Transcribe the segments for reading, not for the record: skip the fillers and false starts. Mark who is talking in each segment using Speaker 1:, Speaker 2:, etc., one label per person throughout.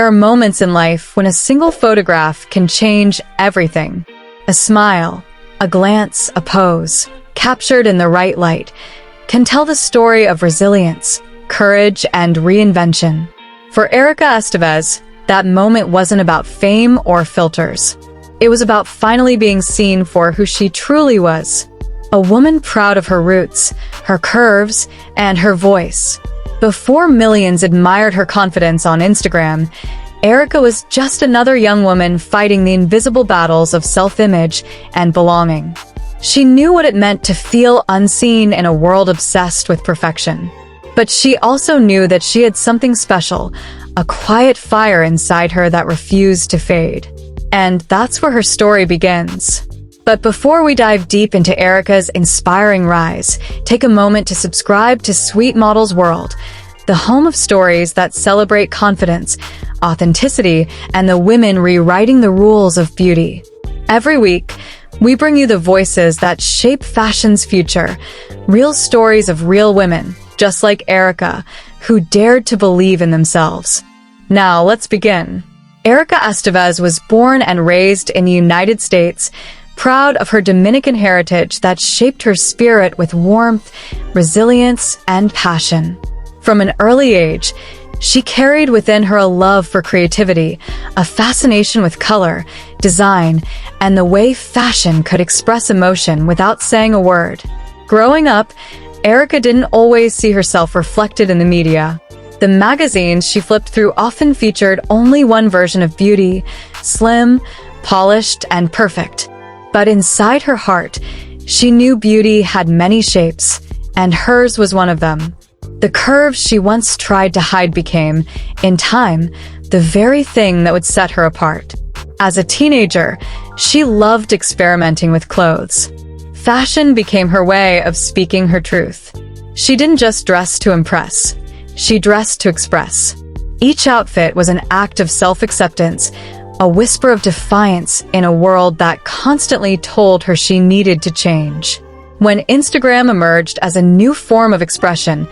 Speaker 1: There are moments in life when a single photograph can change everything. A smile, a glance, a pose, captured in the right light, can tell the story of resilience, courage, and reinvention. For Erika Estevez, that moment wasn't about fame or filters. It was about finally being seen for who she truly was. A woman proud of her roots, her curves, and her voice. Before millions admired her confidence on Instagram, Erika was just another young woman fighting the invisible battles of self-image and belonging. She knew what it meant to feel unseen in a world obsessed with perfection. But she also knew that she had something special, a quiet fire inside her that refused to fade. And that's where her story begins. But before we dive deep into Erika's inspiring rise, take a moment to subscribe to Sweet Model's World, the home of stories that celebrate confidence, authenticity, and the women rewriting the rules of beauty. Every week, we bring you the voices that shape fashion's future, real stories of real women, just like Erika, who dared to believe in themselves. Now, let's begin. Erika Estevez was born and raised in the United States, proud of her Dominican heritage that shaped her spirit with warmth, resilience, and passion. From an early age, she carried within her a love for creativity, a fascination with color, design, and the way fashion could express emotion without saying a word. Growing up, Erika didn't always see herself reflected in the media. The magazines she flipped through often featured only one version of beauty, slim, polished, and perfect. But inside her heart, she knew beauty had many shapes, and hers was one of them. The curves she once tried to hide became, in time, the very thing that would set her apart. As a teenager, she loved experimenting with clothes. Fashion became her way of speaking her truth. She didn't just dress to impress. She dressed to express. Each outfit was an act of self-acceptance, a whisper of defiance in a world that constantly told her she needed to change. When Instagram emerged as a new form of expression,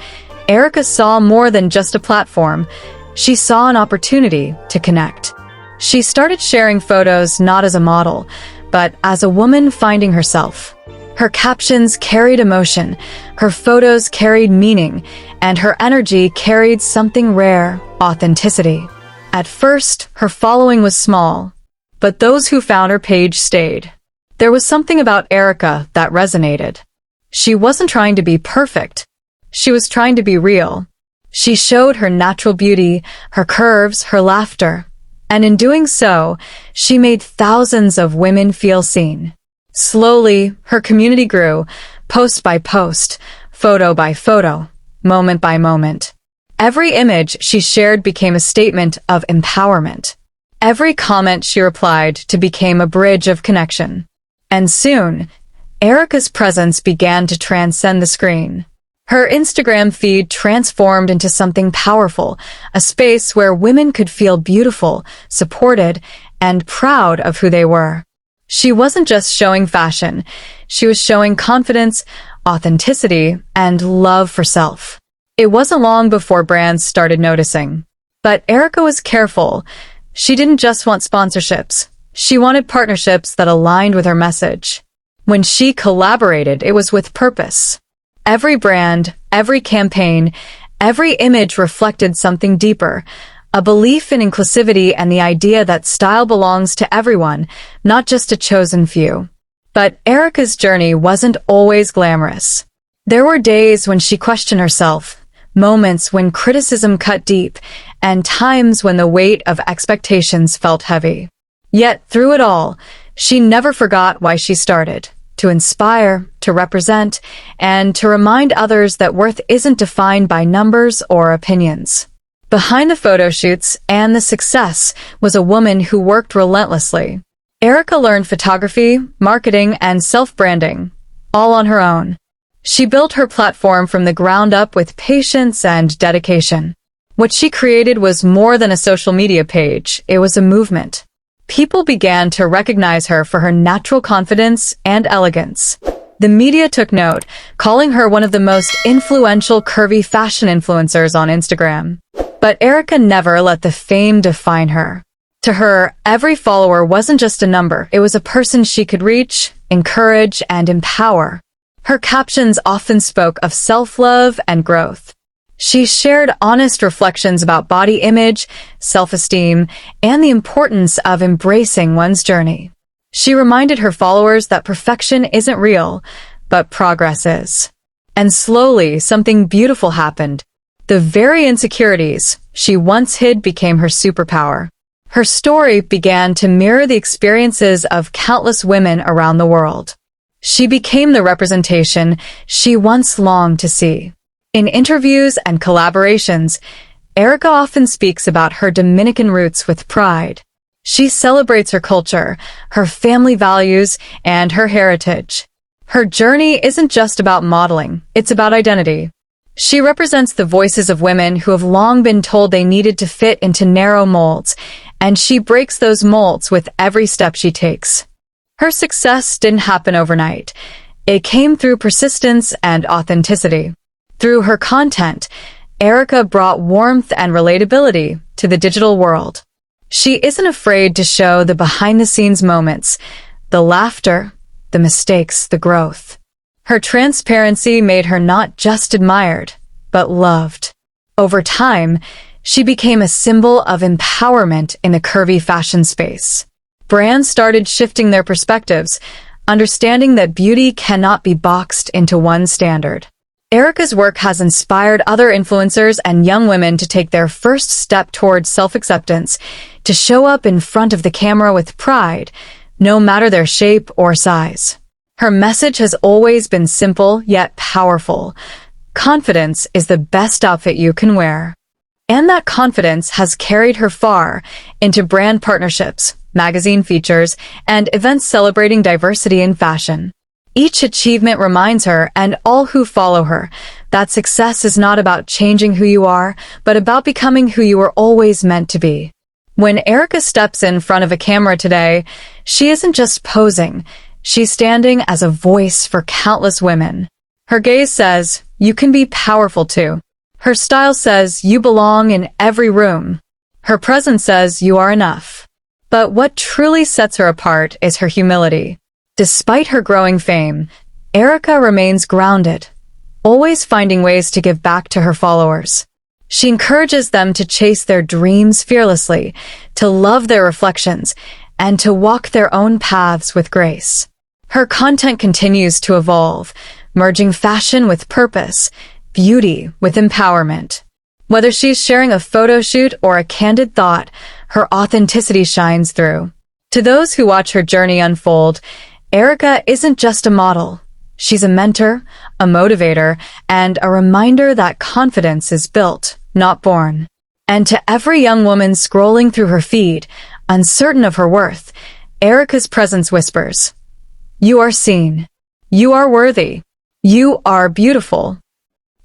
Speaker 1: Erika saw more than just a platform. She saw an opportunity to connect. She started sharing photos not as a model, but as a woman finding herself. Her captions carried emotion, her photos carried meaning, and her energy carried something rare, authenticity. At first, her following was small, but those who found her page stayed. There was something about Erika that resonated. She wasn't trying to be perfect. She was trying to be real. She showed her natural beauty, her curves, her laughter. And in doing so, she made thousands of women feel seen. Slowly, her community grew, post by post, photo by photo, moment by moment. Every image she shared became a statement of empowerment. Every comment she replied to became a bridge of connection. And soon, Erika's presence began to transcend the screen. Her Instagram feed transformed into something powerful, a space where women could feel beautiful, supported, and proud of who they were. She wasn't just showing fashion, she was showing confidence, authenticity, and love for self. It wasn't long before brands started noticing. But Erika was careful. She didn't just want sponsorships. She wanted partnerships that aligned with her message. When she collaborated, it was with purpose. Every brand, every campaign, every image reflected something deeper, a belief in inclusivity and the idea that style belongs to everyone, not just a chosen few. But Erika's journey wasn't always glamorous. There were days when she questioned herself, moments when criticism cut deep, and times when the weight of expectations felt heavy. Yet through it all, she never forgot why she started. To inspire, to represent, and to remind others that worth isn't defined by numbers or opinions. Behind the photo shoots and the success was a woman who worked relentlessly. Erika learned photography, marketing, and self-branding, all on her own. She built her platform from the ground up with patience and dedication. What she created was more than a social media page, it was a movement. People began to recognize her for her natural confidence and elegance. The media took note, calling her one of the most influential curvy fashion influencers on Instagram. But Erika never let the fame define her. To her, every follower wasn't just a number, it was a person she could reach, encourage, and empower. Her captions often spoke of self-love and growth. She shared honest reflections about body image, self-esteem, and the importance of embracing one's journey. She reminded her followers that perfection isn't real, but progress is. And slowly, something beautiful happened. The very insecurities she once hid became her superpower. Her story began to mirror the experiences of countless women around the world. She became the representation she once longed to see. In interviews and collaborations, Erika often speaks about her Dominican roots with pride. She celebrates her culture, her family values, and her heritage. Her journey isn't just about modeling, it's about identity. She represents the voices of women who have long been told they needed to fit into narrow molds, and she breaks those molds with every step she takes. Her success didn't happen overnight. It came through persistence and authenticity. Through her content, Erika brought warmth and relatability to the digital world. She isn't afraid to show the behind-the-scenes moments, the laughter, the mistakes, the growth. Her transparency made her not just admired, but loved. Over time, she became a symbol of empowerment in the curvy fashion space. Brands started shifting their perspectives, understanding that beauty cannot be boxed into one standard. Erika's work has inspired other influencers and young women to take their first step towards self-acceptance, to show up in front of the camera with pride, no matter their shape or size. Her message has always been simple yet powerful. Confidence is the best outfit you can wear. And that confidence has carried her far into brand partnerships, magazine features, and events celebrating diversity in fashion. Each achievement reminds her, and all who follow her, that success is not about changing who you are, but about becoming who you were always meant to be. When Erika steps in front of a camera today, she isn't just posing, she's standing as a voice for countless women. Her gaze says, "You can be powerful too." Her style says, "You belong in every room." Her presence says, "You are enough." But what truly sets her apart is her humility. Despite her growing fame, Erika remains grounded, always finding ways to give back to her followers. She encourages them to chase their dreams fearlessly, to love their reflections, and to walk their own paths with grace. Her content continues to evolve, merging fashion with purpose, beauty with empowerment. Whether she's sharing a photo shoot or a candid thought, her authenticity shines through. To those who watch her journey unfold, Erika isn't just a model. She's a mentor, a motivator, and a reminder that confidence is built, not born. And to every young woman scrolling through her feed, uncertain of her worth, Erika's presence whispers, "You are seen. You are worthy. You are beautiful."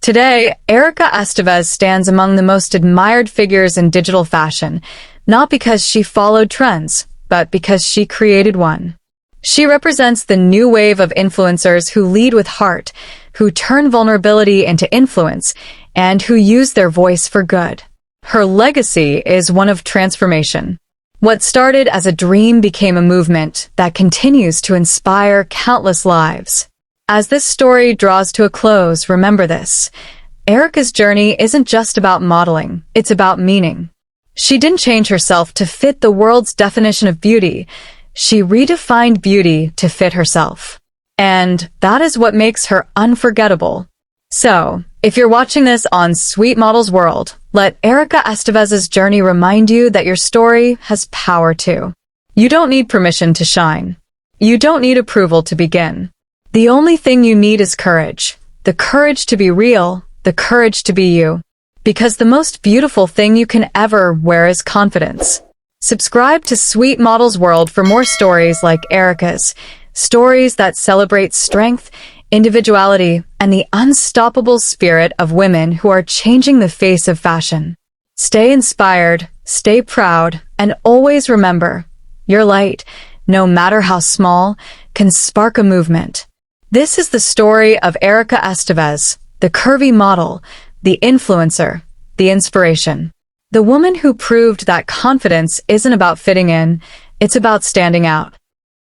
Speaker 1: Today, Erika Estevez stands among the most admired figures in digital fashion, not because she followed trends, but because she created one. She represents the new wave of influencers who lead with heart, who turn vulnerability into influence, and who use their voice for good. Her legacy is one of transformation. What started as a dream became a movement that continues to inspire countless lives. As this story draws to a close, remember this. Erika's journey isn't just about modeling, it's about meaning. She didn't change herself to fit the world's definition of beauty. She redefined beauty to fit herself. And that is what makes her unforgettable. So, if you're watching this on Sweet Models World, let Erika Estevez's journey remind you that your story has power too. You don't need permission to shine. You don't need approval to begin. The only thing you need is courage. The courage to be real, the courage to be you. Because the most beautiful thing you can ever wear is confidence. Subscribe to Sweet Models World for more stories like Erika's, stories that celebrate strength, individuality, and the unstoppable spirit of women who are changing the face of fashion. Stay inspired, stay proud, and always remember, your light, no matter how small, can spark a movement. This is the story of Erika Estevez, the curvy model, the influencer, the inspiration. The woman who proved that confidence isn't about fitting in, it's about standing out.